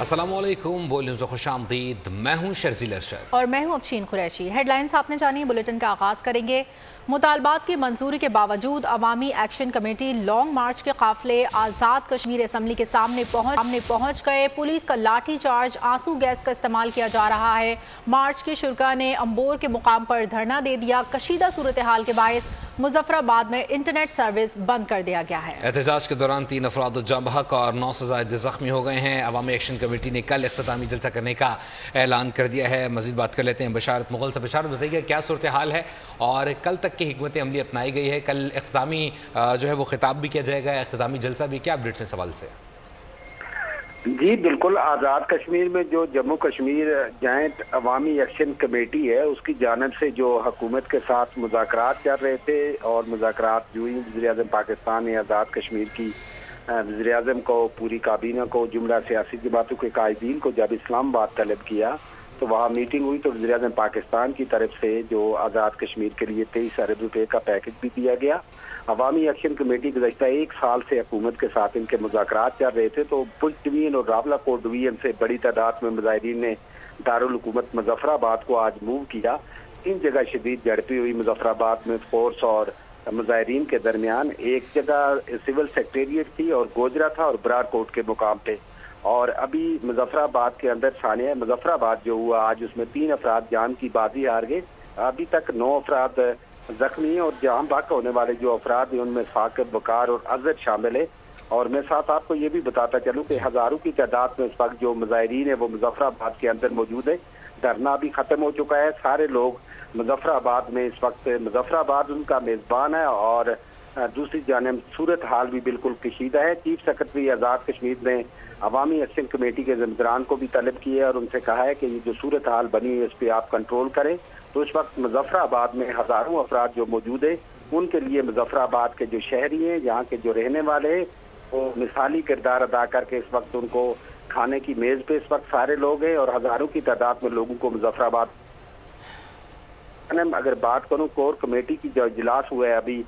अस्सलाम वालेकुम, बोल न्यूज़ में खुश आमदीद। मैं हूँ शर्जील अरशद और मैं हूँ अफशीन कुरैशी। हेडलाइंस आपने जानी, बुलेटिन का आगाज करेंगे। मुतालबात की मंजूरी के बावजूद अवामी एक्शन कमेटी लॉन्ग मार्च के काफिले आज़ाद कश्मीर असम्बली के सामने पहुंच गए। पुलिस का लाठी चार्ज, आंसू गैस का इस्तेमाल किया जा रहा है। मार्च के शुरका ने अम्बोर के मुकाम पर धरना दे दिया। कशीदा सूरत हाल के बायस मुजफ्फराबाद में इंटरनेट सर्विस बंद कर दिया गया है। एहतजाज के दौरान 3 अफराद जम बहक और 9 से ज़ायद जख्मी हो गए हैं। अवामी एक्शन कमेटी ने कल इख्तितामी जलसा करने का ऐलान कर दिया है। मजीद बात कर लेते हैं बशारत मुगल से। बशारत, बताइए क्या सूरत हाल है और कल तक की हिकमत अमली अपनाई गई है। कल इख्तितामी जो है वो खिताब भी किया जाएगा, इख्तितामी जलसा भी। क्या अपडेट्स हैं सवाल से? जी बिल्कुल, आज़ाद कश्मीर में जो जम्मू कश्मीर जॉइंट अवामी एक्शन कमेटी है उसकी जानिब से जो हुकूमत के साथ मुज़ाकरात चल रहे थे और मुज़ाकरात जो ही वज़ीर-ए-आज़म पाकिस्तान ने आज़ाद कश्मीर की वज़ीर-ए-आज़म को, पूरी काबीना को, जुमला सियासी जमातों के कायदीन को जब इस्लामाबाद तलब किया तो वहाँ मीटिंग हुई तो वज़ीर-ए-आज़म पाकिस्तान की तरफ से जो आज़ाद कश्मीर के लिए 23 अरब रुपए का पैकेज भी दिया गया। अवामी एक्शन कमेटी गुज़श्ता 1 साल से हुकूमत के साथ इनके मुज़ाकरात चल रहे थे तो पुंछ डिवीजन और रावलाकोट डिवीजन से बड़ी तादाद में मुजाहिदीन ने दारुल हुकूमत मुजफ्फराबाद को आज मूव किया। 3 जगह शदीद झड़पें हुई मुजफ्फराबाद में फोर्स और मुजाहिदीन के दरमियान। एक जगह सिविल सेक्रेटेरिएट थी और गोजरा था और बरारकोट के मुकाम पे। और अभी मुजफ्फराबाद के अंदर सानिया मुजफ्फराबाद जो हुआ आज, उसमें 3 अफराद जान की बाजी हार गए। अभी तक 9 अफराद जख्मी हैं और जाम बाक होने वाले जो अफराद हैं उनमें साकिब, वकार और अजहर शामिल है। और मैं साथ आपको ये भी बताता चलूँ कि हजारों की तादाद में इस वक्त जो मुजाहिदीन है वो मुजफ्फराबाद के अंदर मौजूद है। धरना भी खत्म हो चुका है। सारे लोग मुजफ्फराबाद में इस वक्त, मुजफ्फराबाद उनका मेजबान है और दूसरी जानिब सूरत हाल भी बिल्कुल कशीदा है। चीफ सेक्रेटरी आज़ाद कश्मीर ने अवामी एक्शन कमेटी के ज़िम्मेदारान को भी तलब किया है और उनसे कहा है कि ये जो सूरत हाल बनी है इस पर आप कंट्रोल करें। तो इस वक्त मुजफ्फराबाद में हजारों अफराद जो मौजूद है उनके लिए मुजफ्फराबाद के जो शहरी हैं, यहाँ के जो रहने वाले हैं, वो मिसाली किरदार अदा करके इस वक्त उनको खाने की मेज़ पे इस वक्त सारे लोग हैं और हजारों की तादाद में लोगों को मुजफ्फराबाद। अगर बात करूँ कोर कमेटी की जो इजलास हुआ है अभी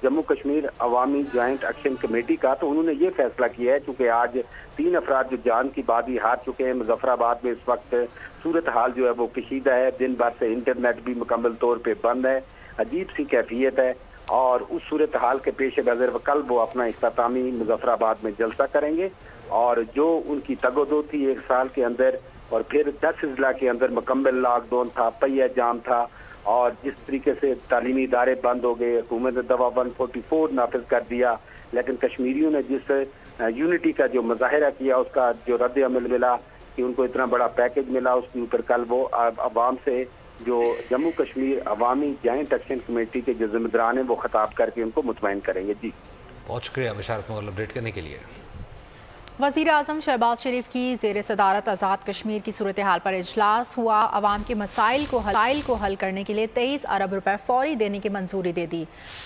जम्मू कश्मीर अवामी जॉइंट एक्शन कमेटी का, तो उन्होंने ये फैसला किया है क्योंकि आज 3 अफराद जो जान की बाजी हार चुके हैं मुजफ्फराबाद में। इस वक्त सूरत हाल जो है वो कशीदा है। दिन भर से इंटरनेट भी मुकम्मल तौर पे बंद है। अजीब सी कैफियत है और उस सूरत हाल के पेश नज़र कल वो अपना इख्तितामी मुजफ्फराबाद में जलसा करेंगे। और जो उनकी तगोदो थी 1 साल के अंदर और फिर 10 अजला के अंदर मुकम्मल लॉकडाउन था, पहिया जाम था और जिस तरीके से तालीमी इदारे बंद हो गए, हुकूमत ने दवा 144 नाफिज कर दिया, लेकिन कश्मीरियों ने जिस यूनिटी का जो मुजाहिरा किया उसका जो रद्द अमल मिला कि उनको इतना बड़ा पैकेज मिला, उसके ऊपर कल वो अवाम से जो जम्मू कश्मीर अवामी जॉइंट एक्शन कमेटी के जो जिम्मेदारान हैं वो खिताब करके उनको मुतमईन करेंगे। जी बहुत शुक्रिया बशारत मुगल अपडेट करने के लिए। वज़ीर आज़म शहबाज शरीफ की ज़ेर सदारत आज़ाद कश्मीर की सूरत हाल पर इजलास हुआ। अवाम के मसाइल को हल करने के लिए 23 अरब रुपए फौरी देने की मंजूरी दे दी।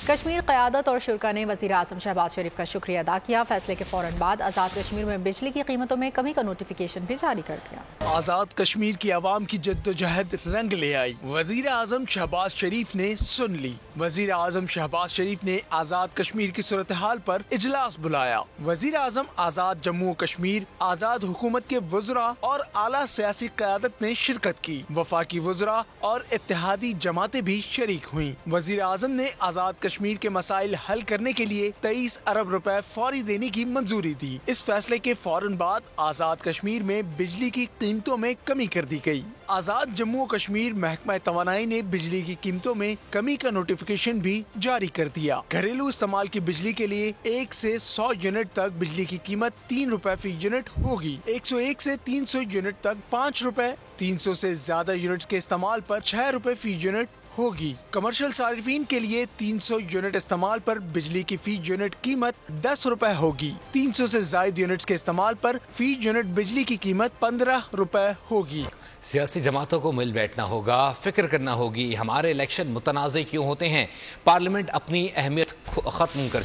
कश्मीर क़यादत और शुरा ने वज़ीर आज़म शहबाज शरीफ का शुक्रिया अदा किया। फैसले के फौरन बाद आज़ाद कश्मीर में बिजली की कीमतों में कमी का नोटिफिकेशन भी जारी कर दिया। आज़ाद कश्मीर की आवाम की जद्दोजहद रंग ले आई। वज़ीर आज़म शहबाज शरीफ ने सुन ली। वज़ीर आज़म शहबाज शरीफ ने आज़ाद कश्मीर की सूरत हाल पर इजलास बुलाया। वज़ीर आज़म आज़ाद जम्मू कश्मीर, आज़ाद हुकूमत के वज़रा और आला सियासी क़यादत ने शिरकत की। वफाकी वज़रा और इत्तेहादी जमातें भी शरीक हुई। वज़ीर आज़म ने आज़ाद कश्मीर के मसाइल हल करने के लिए 23 अरब रुपए फौरी देने की मंजूरी दी। इस फैसले के फौरन बाद आज़ाद कश्मीर में बिजली की कीमतों में कमी कर दी गई। आज़ाद जम्मू कश्मीर महकमा तवानाई ने बिजली की कीमतों में कमी का नोटिफिकेशन भी जारी कर दिया। घरेलू इस्तेमाल की बिजली के लिए 1 से 100 यूनिट तक बिजली की कीमत 3 रुपए फी यूनिट होगी। 101 से 300 यूनिट तक 5 रुपए, 300 से ज्यादा यूनिट के इस्तेमाल पर 6 रुपए फी यूनिट होगी। कमर्शियल सार्फिन के लिए 300 यूनिट इस्तेमाल पर बिजली की फी यूनिट कीमत 10 रुपए होगी। 300 से ज्यादा यूनिट के इस्तेमाल पर फी यूनिट बिजली की कीमत 15 रुपए होगी। सियासी जमातों को मिल बैठना होगा, फिक्र करना होगी। हमारे इलेक्शन मुतनाज़ क्यों होते हैं? पार्लियामेंट अपनी अहमियत ख़त्म कर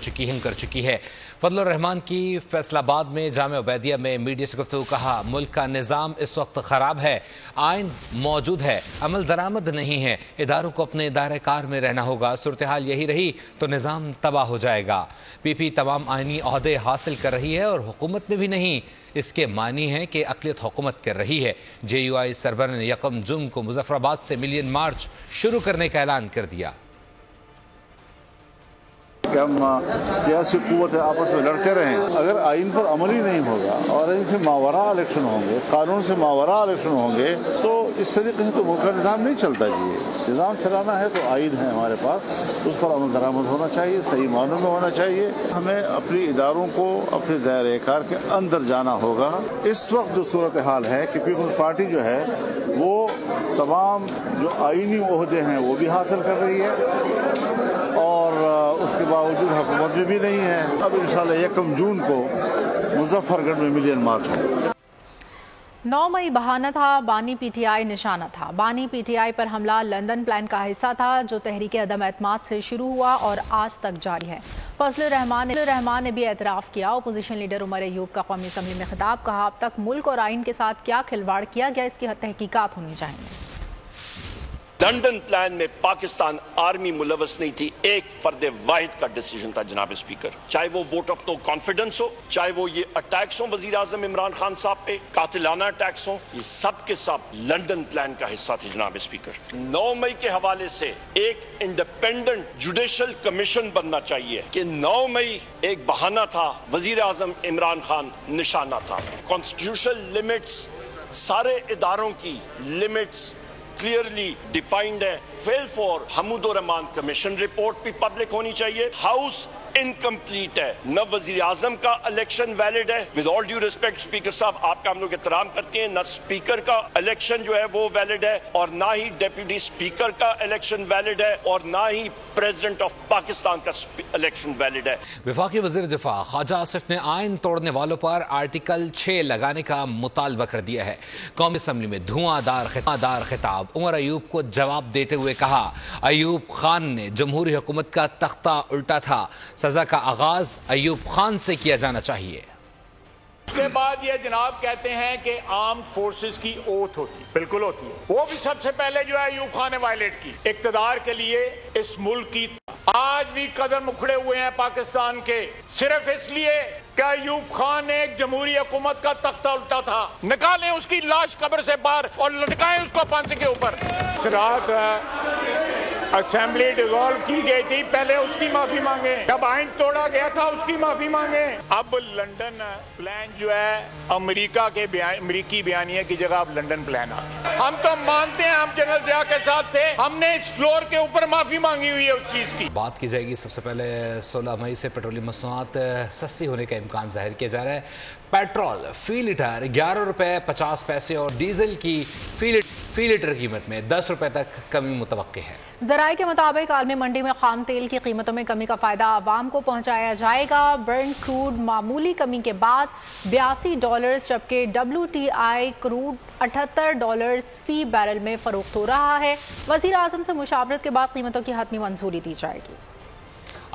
चुकी है। فضل الرحمان کی فیصل آباد میں جامعہ عبیدیہ میں میڈیا سے گفتگو. کہا ملک کا نظام اس وقت خراب ہے, آئین موجود ہے, عمل درآمد نہیں ہے, اداروں کو اپنے دائرہ کار میں رہنا ہوگا. صورتحال یہی رہی تو نظام تباہ ہو جائے گا. پی پی تمام آئینی عہدے حاصل کر رہی ہے اور حکومت میں بھی نہیں. اس کے معنی ہے کہ اقلیت حکومت کر رہی ہے. جے یو آئی سربراہ نے 1 جون کو مظفر آباد سے ملین مارچ شروع کرنے کا اعلان کر دیا. کہ ہم سیاسی قوت آپس میں لڑتے رہیں. اگر آئین پر عمل ہی نہیں ہوگا اور آئین سے ماوراء الیکشن ہوں گے, قانون سے ماوراء الیکشن ہوں گے, تو اس طریقے سے تو ملک کا نظام نہیں چلتا. جی نظام چلانا ہے تو آئین ہے ہمارے پاس, اس پر عمل درآمد ہونا چاہیے, صحیح معنوں میں ہونا چاہیے. ہمیں اپنی اداروں کو اپنے دائرۂ کار کے اندر جانا ہوگا. اس وقت جو صورتحال ہے کہ پیپلز پارٹی جو ہے وہ تمام جو آئینی عہدے ہیں وہ بھی حاصل کر رہی ہے اور اس کے باوجود حکومت میں بھی نہیں ہے. اب انشاءاللہ 1 جون کو مظفر گڑھ میں ملین مارچ ہوگا. 9 مئی بہانہ تھا, بانی پی ٹی آئی نشانہ تھا. بانی پی ٹی آئی پر حملہ لندن پلان کا حصہ تھا جو تحریک عدم اعتماد سے شروع ہوا اور آج تک جاری ہے. فضل الرحمان نے بھی اعتراف کیا. اپوزیشن لیڈر عمر ایوب کا قومی اسمبلی میں خطاب. کہا اب تک ملک اور آئین کے ساتھ کیا کھلواڑ کیا گیا اس کی تحقیقات ہونی چاہیے. لنڈن پلان میں پاکستان آرمی ملوث نہیں تھی. ایک فرد واحد کا ڈیسیجن تھا جناب اسپیکر, چاہے وہ ووٹ آف نو کانفیڈنس ہو, چاہے وہ یہ اٹیکس ہوں وزیر اعظم عمران خان صاحب پہ, قاتلانہ اٹیکس ہوں, یہ سب کے سب لنڈن پلان کا حصہ تھے جناب اسپیکر. 9 مئی کے حوالے سے ایک انڈیپینڈنٹ جوڈیشل کمیشن بننا چاہیے کہ 9 مئی ایک بہانہ تھا, وزیر اعظم عمران خان نشانہ تھا. کانسٹیٹیوشنل لمٹس, سارے اداروں کی لمٹس کلیئرلی ڈیفائنڈ ہے. فیل فور حمود الرحمان کمیشن رپورٹ بھی پبلک ہونی چاہیے. ہاؤس انکمپلیٹ ہے, نہ وزیر اعظم کا الیکشن ویلڈ ہے. With all due respect speaker صاحب, آپ کا ہم لوگ احترام کرتے ہیں, نہ اسپیکر کا الیکشن جو ہے وہ ویلڈ ہے اور نہ ہی ڈیپٹی اسپیکر کا الیکشن ویلڈ ہے اور نہ ہی پریزیڈنٹ آف پاکستان کا الیکشن ویلڈ ہے. وفاقی وزیر دفاع خواجہ آصف نے آئین توڑنے والوں پر آرٹیکل 6 لگانے کا مطالبہ کر دیا ہے. قومی اسمبلی میں دھواں دار خطاب. عمر ایوب کو جواب دیتے ہوئے کہا ایوب خان نے جمہوری حکومت کا تختہ الٹا تھا, سزا کا آغاز ایوب خان سے کیا جانا چاہیے. اس کے بعد یہ جناب کہتے ہیں کہ آرمڈ فورسز کی اوتھ ہوتی, بالکل ہوتی ہے. وہ بھی سب سے پہلے جو ہے ایوب خان نے وائلیٹ کی. اقتدار کے لیے اس ملک کی آج بھی قدم اکھڑے ہوئے ہیں پاکستان کے, صرف اس لیے کہ ایوب خان نے ایک جمہوری حکومت کا تختہ الٹا تھا. نکالیں اس کی لاش قبر سے باہر اور لٹکائیں اس کو پھانسی کے اوپر. رات اسمبلی ڈیزالو کی گئی تھی, پہلے اس کی معافی مانگیں. جب آئین توڑا گیا تھا اس کی معافی مانگیں. اب لنڈن پلان جو ہے امریکی بیانیے کی جگہ اب لنڈن پلان آ. ہم تو مانتے ہیں, ہم جنرل ضیاء کے ساتھ تھے, ہم نے اس فلور کے اوپر معافی مانگی ہوئی ہے اس چیز کی. بات کی جائے گی سب سے پہلے 16 مئی سے پیٹرولیم مصنوعات سستی ہونے کا امکان ظاہر کیا جا رہا ہے. پیٹرول فی لیٹر 11 روپے 50 پیسے اور ڈیزل کی فی لیٹر قیمت میں 10 روپے تک کمی متوقع ہے. ذرائع کے مطابق عالمی منڈی میں خام تیل کی قیمتوں میں کمی کا فائدہ عوام کو پہنچایا جائے گا. برنٹ کروڈ معمولی کمی کے بعد $82 جبکہ WTI کروڈ $78 فی بیرل میں فروخت ہو رہا ہے. وزیر اعظم سے مشاورت کے بعد قیمتوں کی حتمی منظوری دی جائے گی.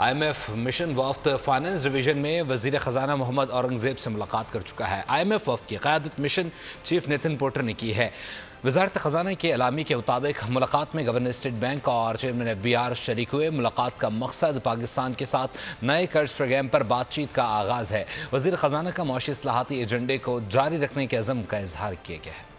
IMF مشن وفد فائنانس ڈویژن میں وزیر خزانہ محمد اورنگزیب سے ملاقات کر چکا ہے. IMF وفد کی قیادت مشن چیف نیتن پورٹر نے کی ہے. وزارت خزانہ کے اعلامیے کے مطابق ملاقات میں گورنر اسٹیٹ بینک اور چیئرمین FBR شریک ہوئے. ملاقات کا مقصد پاکستان کے ساتھ نئے قرض پروگرام پر بات چیت کا آغاز ہے. وزیر خزانہ کا معاشی اصلاحاتی ایجنڈے کو جاری رکھنے کے عزم کا اظہار کیا گیا ہے.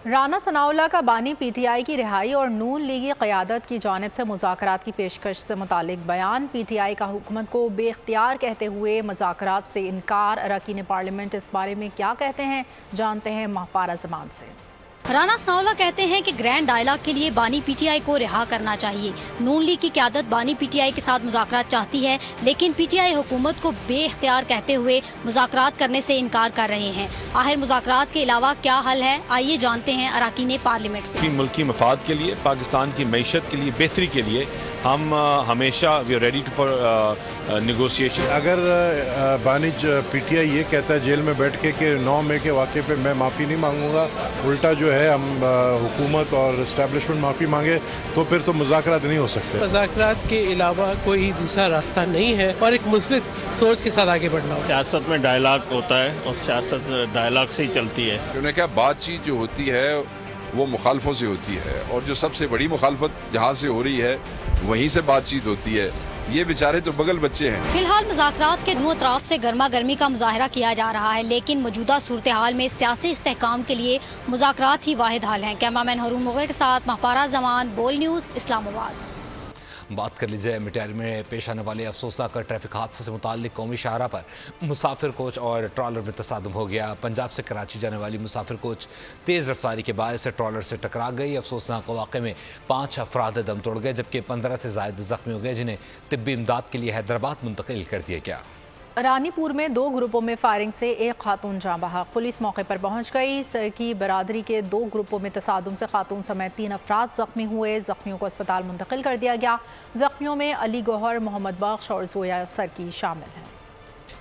رانا ثناءاللہ کا بانی پی ٹی آئی کی رہائی اور نون لیگی قیادت کی جانب سے مذاکرات کی پیشکش سے متعلق بیان. پی ٹی آئی کا حکومت کو بے اختیار کہتے ہوئے مذاکرات سے انکار. اراکین پارلیمنٹ اس بارے میں کیا کہتے ہیں, جانتے ہیں مہپارہ زمان سے. رانا ثناءاللہ کہتے ہیں کہ گرینڈ ڈائلاگ کے لیے بانی پی ٹی آئی کو رہا کرنا چاہیے. نون لیگ کی قیادت بانی پی ٹی آئی کے ساتھ مذاکرات چاہتی ہے لیکن پی ٹی آئی حکومت کو بے اختیار کہتے ہوئے مذاکرات کرنے سے انکار کر رہے ہیں. آخر مذاکرات کے علاوہ کیا حل ہے, آئیے جانتے ہیں اراکین پارلیمنٹ سے. ملکی مفاد کے لیے, پاکستان کی معیشت کے لیے, بہتری کے لیے ہم ہمیشہ we are ready for negotiation. اگر بانی پی ٹی آئی یہ کہتا ہے جیل میں بیٹھ کے کہ 9 مئی کے واقعے پہ میں معافی نہیں مانگوں گا, الٹا جو जो है हम हुकूमत और इस्टेब्लिशमेंट माफ़ी मांगे तो फिर तो मुज़ाकरात नहीं हो सकते। मुज़ाकरात के अलावा कोई दूसरा रास्ता नहीं है और एक मुस्बित सोच के साथ आगे बढ़ना होगा। सियासत में डायलॉग होता है और सियासत डायलॉग से ही चलती है। उन्होंने कहा बातचीत जो होती है वो मुखालफों से होती है और जो सबसे बड़ी मुखालफत जहाँ से हो रही है वहीं से बातचीत होती है। ये बेचारे तो बगल बच्चे हैं। फिलहाल मुज़ाकरात के दोनों तरफ से गर्मा गर्मी का मुजाहरा किया जा रहा है, लेकिन मौजूदा सूरत हाल में सियासी इस्तेहकाम के लिए मुज़ाकरात ही वाहिद हल हैं। कैमरामैन हरून मुगल के साथ महपारा जमान, बोल न्यूज़, इस्लामाबाद। बात कर लीजिए मिठाई में पेश आने वाले अफसोसनाक ट्रैफिक हादसे से मुताल्लिक कौमी शाहरा पर मुसाफिर कोच और ट्रॉलर में तसादुम हो गया। पंजाब से कराची जाने वाली मुसाफिर कोच तेज़ रफ्तारी के बायस ट्रॉलर से टकरा गई। अफसोसनाक वाक़े में 5 अफराद दम तोड़ गए जबकि 15 से ज़ायद ज़ख्मी हो गए जिन्हें तिब्बी इमदाद के लिए हैदराबाद मुंतकिल कर दिया गया। रानीपुर में 2 ग्रुपों में फायरिंग से एक खातून जाँ बहक। पुलिस मौके पर पहुंच गई। सरकी बरादरी के 2 ग्रुपों में तसादुम से खातून समेत 3 अफराद जख्मी हुए। जख्मियों को अस्पताल मुंतकिल कर दिया गया। जख्मियों में अली गौहर, मोहम्मद बख्श और जोया सरकी शामिल हैं।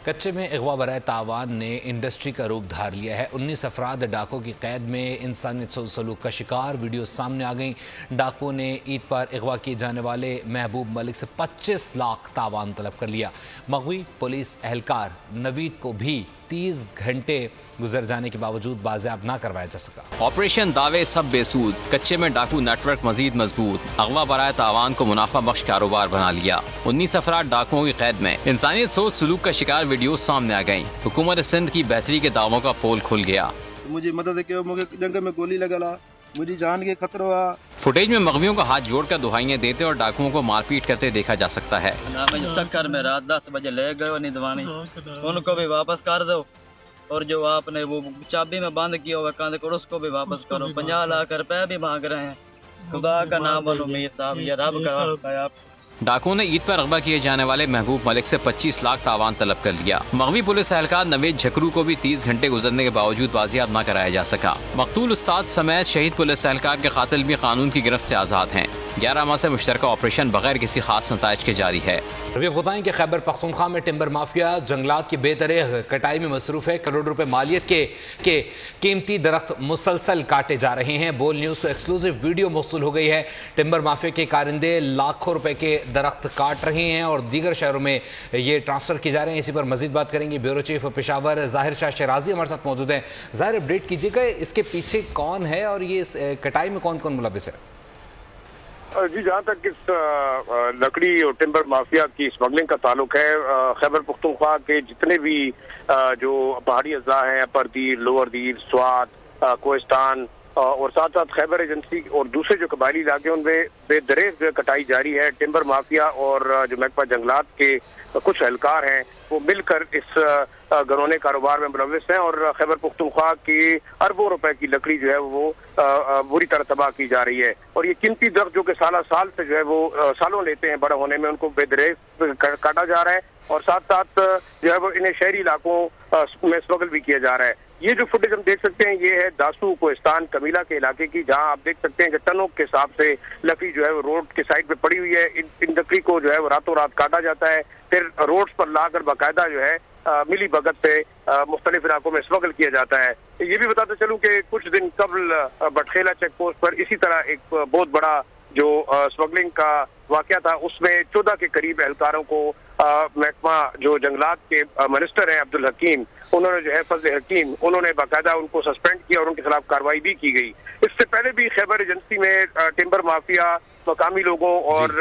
कच्चे में अगवा बराए तावान ने इंडस्ट्री का रूप धार लिया है। 19 अफराद डाकों की कैद में इंसानियत सलूक का शिकार। वीडियो सामने आ गई। डाकुओं ने ईद पर अगवा किए जाने वाले महबूब मलिक से 25 लाख तावान तलब कर लिया। मगवी पुलिस एहलकार नवीद को भी 30 घंटे गुजर जाने के बावजूद बाजियाब ना करवाया जा सका। ऑपरेशन दावे सब बेसूद, कच्चे में डाकू नेटवर्क मजीद मजबूत, अगवा बराए तावान को मुनाफा बख्श कारोबार बना लिया। 19 अफराद डाकुओं की कैद में। इंसानियत सोच सलूक का शिकार वीडियो सामने आ गई। हुकूमत सिंध की बेहतरी के दावों का पोल खुल गया। मुझे मदद के मुझे जंग में गोली लगा, मुझे जान के खतरा हुआ। फुटेज में मगवियों को हाथ जोड़कर दुहाइयां देते और डाकुओं को मारपीट करते देखा जा सकता है। चक्कर में रात 10 बजे ले गए निधवानी, उनको भी वापस कर दो और जो आपने वो चाबी में बंद किया हुआ कांधे को उसको भी वापस करो। 50 लाख रुपए भी मांग रहे हैं। खुदा का नाम बोलो मीर साहब, ये रब का। डाकुओं ने ईद पर अगवा किए जाने वाले महबूब मलिक से 25 लाख तावान तलब कर लिया। मगवी पुलिस एहलकार नवेद झकरू को भी 30 घंटे गुजरने के बावजूद बाजियाब न कराया जा सका। मकतूल उस्ताद समेत शहीद पुलिस एहलकार के कातिल भी कानून की गिरफ्त से आज़ाद हैं। 11 माह से मुश्तरका ऑपरेशन बगैर किसी खास नताइज के जारी है। अभी बताएं कि खैबर पख्तूनख्वा में टिम्बर माफिया जंगलात की बेतरेख कटाई में मसरूफ है। करोड़ रुपए मालियत के कीमती दरख्त मुसलसल काटे जा रहे हैं। बोल न्यूज़ को एक्सक्लूसिव वीडियो मौसूल हो गई है। टिम्बर माफिया के कारिंदे लाखों रुपए के दरख्त काट रहे हैं और दीगर शहरों में ये ट्रांसफर किए जा रहे हैं। इसी पर मजीद बात करेंगे ब्यूरो चीफ पेशावर ज़ाहिर शाह शराजी हमारे साथ मौजूद हैं। ज़ाहिर, अपडेट कीजिएगा, इसके पीछे कौन है और ये कटाई में कौन कौन मुलविस है? जी, जहाँ तक इस लकड़ी और टिम्बर माफिया की स्मगलिंग का ताल्लुक है, खैबर पख्तूनख्वा के जितने भी जो पहाड़ी अज़्ज़ा हैं, अपर दीर, लोअर दीर, स्वात, कोहिस्तान और साथ साथ खैबर एजेंसी और दूसरे जो कबायली इलाके उनमें बेदरेज कटाई जारी है। टिम्बर माफिया और जो महकमा जंगलात के कुछ एहलकार हैं वो मिलकर इस घरौने कारोबार में मुलविस हैं और खैबर पख्तूनख्वा की अरबों रुपए की लकड़ी जो है वो बुरी तरह तबाह की जा रही है। और ये कीमती दरख्त जो कि साल से जो है वो सालों लेते हैं बड़ा होने में, उनको बेदरेज काटा जा रहा है और साथ साथ जो है वो इन्हें शहरी इलाकों में स्मगल भी किया जा रहा है। ये जो फुटेज हम देख सकते हैं ये है दासू कोहिस्तान कमीला के इलाके की, जहां आप देख सकते हैं कि टनों के हिसाब से लकड़ी जो है वो रोड के साइड पे पड़ी हुई है। इन लकड़ी को जो है वो रातों रात काटा जाता है, फिर रोड्स पर लाकर बाकायदा जो है मिली भगत से मुख्तलिफ इलाकों में स्मगल किया जाता है। ये भी बताते चलूं कि कुछ दिन कबल बटखेला चेक पोस्ट पर इसी तरह एक बहुत बड़ा जो स्मगलिंग का वाकया था, उसमें 14 के करीब एहलकारों को महकमा जो जंगलात के मिनिस्टर हैं अब्दुल हकीम, उन्होंने जो है फजल हकीम, उन्होंने बाकायदा उनको सस्पेंड किया और उनके खिलाफ कार्रवाई भी की गई। इससे पहले भी खैबर एजेंसी में टिम्बर माफिया, मकामी लोगों और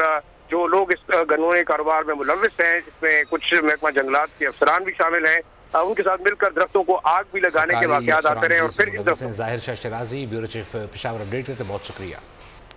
जो लोग इस घरौने कारोबार में मुलविस हैं, इसमें कुछ महकमा जंगलात के अफसरान भी शामिल हैं, उनके साथ मिलकर दरख्तों को आग भी लगाने के वाकयात आते रहे। और फिर ज़ाहिर Shah शराजी, bureau chief Peshawar, update करते बहुत शुक्रिया।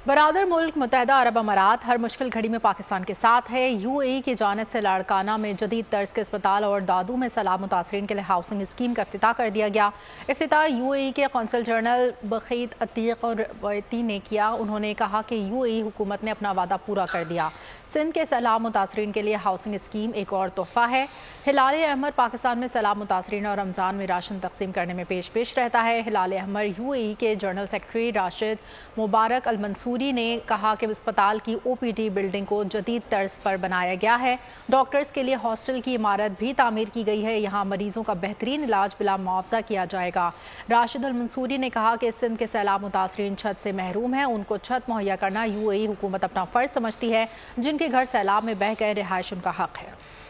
बरादर मुल्क मुत्तहिदा अरब अमारात हर मुश्किल घड़ी में पाकिस्तान के साथ है। यूएई की जानिब से लाड़काना में जदीद तर्ज के अस्पताल और दादू में सैलाब मुतासरीन के लिए हाउसिंग स्कीम का इफ्तिताह कर दिया गया। इफ्तिताह यूएई के कौंसल जनरल बखीत अतीक और रवैती ने किया। उन्होंने कहा कि यूएई हुकूमत ने अपना वादा पूरा कर दिया। सिंध के सैलाब मुतासरीन के लिए हाउसिंग स्कीम एक और तोहफा है। हिलाल अहमर पाकिस्तान में सैलाब मुतासरीन और रमज़ान में राशन तकसीम करने में पेश रहता है। हिलाल अहमर यूएई के जनरल सेक्रेटरी राशिद मुबारक अल मंसूर मंसूरी ने कहा कि अस्पताल की OPD बिल्डिंग को जदीद तर्ज पर बनाया गया है। डॉक्टर्स के लिए हॉस्टल की इमारत भी तामीर की गई है। यहाँ मरीजों का बेहतरीन इलाज बिला मुआवजा किया जाएगा। राशिद अल मंसूरी ने कहा कि सिंध के सैलाब मुतासरीन छत से महरूम हैं, उनको छत मुहैया करना UAE हुकूमत अपना फर्ज समझती है। जिनके घर सैलाब में बह गए, रिहाइश उनका हक है।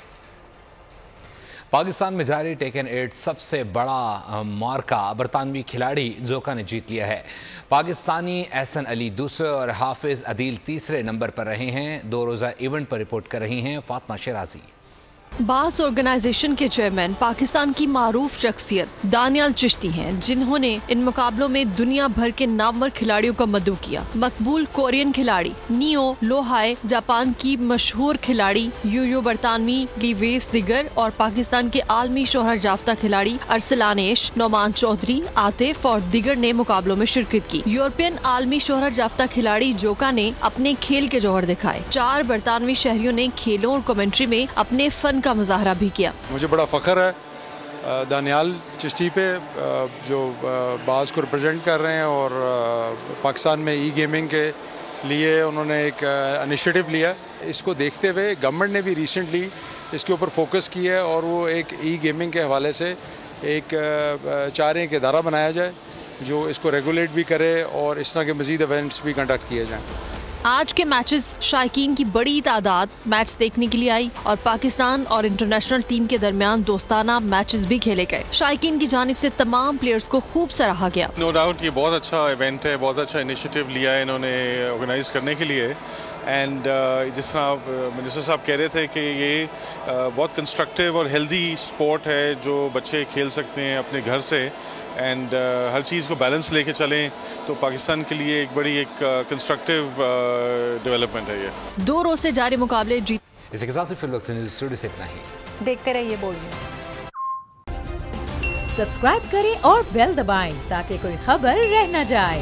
पाकिस्तान में जारी टेकन 8 सबसे बड़ा मार्का बरतानवी खिलाड़ी जोका ने जीत लिया है। पाकिस्तानी एहसन अली दूसरे और हाफिज अदील तीसरे नंबर पर रहे हैं। 2 रोज़ा इवेंट पर रिपोर्ट कर रही हैं फातिमा शिराजी। बास ऑर्गेनाइजेशन के चेयरमैन पाकिस्तान की मारूफ शख्सियत दानियाल चिश्ती हैं, जिन्होंने इन मुकाबलों में दुनिया भर के नामवर खिलाड़ियों का मदऊ किया। मकबूल कोरियन खिलाड़ी नियो लोहाय, जापान की मशहूर खिलाड़ी यूयो बरतानवी लीवेस दिगर और पाकिस्तान के आलमी शोहरत याफ्ता खिलाड़ी अरसलानेश, नौमान चौधरी, आतिफ और दिगर ने मुकाबलों में शिरकत की। यूरोपियन आलमी शोहरत याफ्ता खिलाड़ी जोका ने अपने खेल के जौहर दिखाए। 4 बरतानवी शहरियों ने खेलों और कमेंट्री में अपने फन का मुजाहरा भी किया। मुझे बड़ा फख्र है दानियाल चिश्ती पे, जो बास को रिप्रेजेंट कर रहे हैं और पाकिस्तान में गेमिंग के लिए उन्होंने एक इनिशिएटिव लिया। इसको देखते हुए गवर्नमेंट ने भी रिसेंटली इसके ऊपर फोकस किया है और वो एक गेमिंग के हवाले से एक चाह रहे हैं कि इदारा बनाया जाए जो इसको रेगुलेट भी करे और इस तरह के मज़ीद इवेंट्स भी कंडक्ट किए जाएँ। आज के मैचेस शायकीन की बड़ी तादाद मैच देखने के लिए आई और पाकिस्तान और इंटरनेशनल टीम के दरमियान दोस्ताना मैचेस भी खेले गए। शायकीन की जानिब से तमाम प्लेयर्स को खूब सराहा गया। नो डाउट ये बहुत अच्छा इवेंट है, बहुत अच्छा इनिशिएटिव लिया है इन्होंने ऑर्गेनाइज करने के लिए। एंड जिस तरह मिनिस्टर साहब कह रहे थे कि ये बहुत कंस्ट्रक्टिव और हेल्दी स्पोर्ट है जो बच्चे खेल सकते हैं अपने घर से एंड हर चीज़ को बैलेंस लेके चलें, तो पाकिस्तान के लिए एक बड़ी एक कंस्ट्रक्टिव डेवलपमेंट है ये। 2 रोज से जारी मुकाबले जीत। इसी के साथ ही फिल्म न्यूज़ स्टूडियो से इतना ही। देखते रहिए बोल न्यूज़। सब्सक्राइब करें और बेल दबाएं ताकि कोई खबर रह न जाए।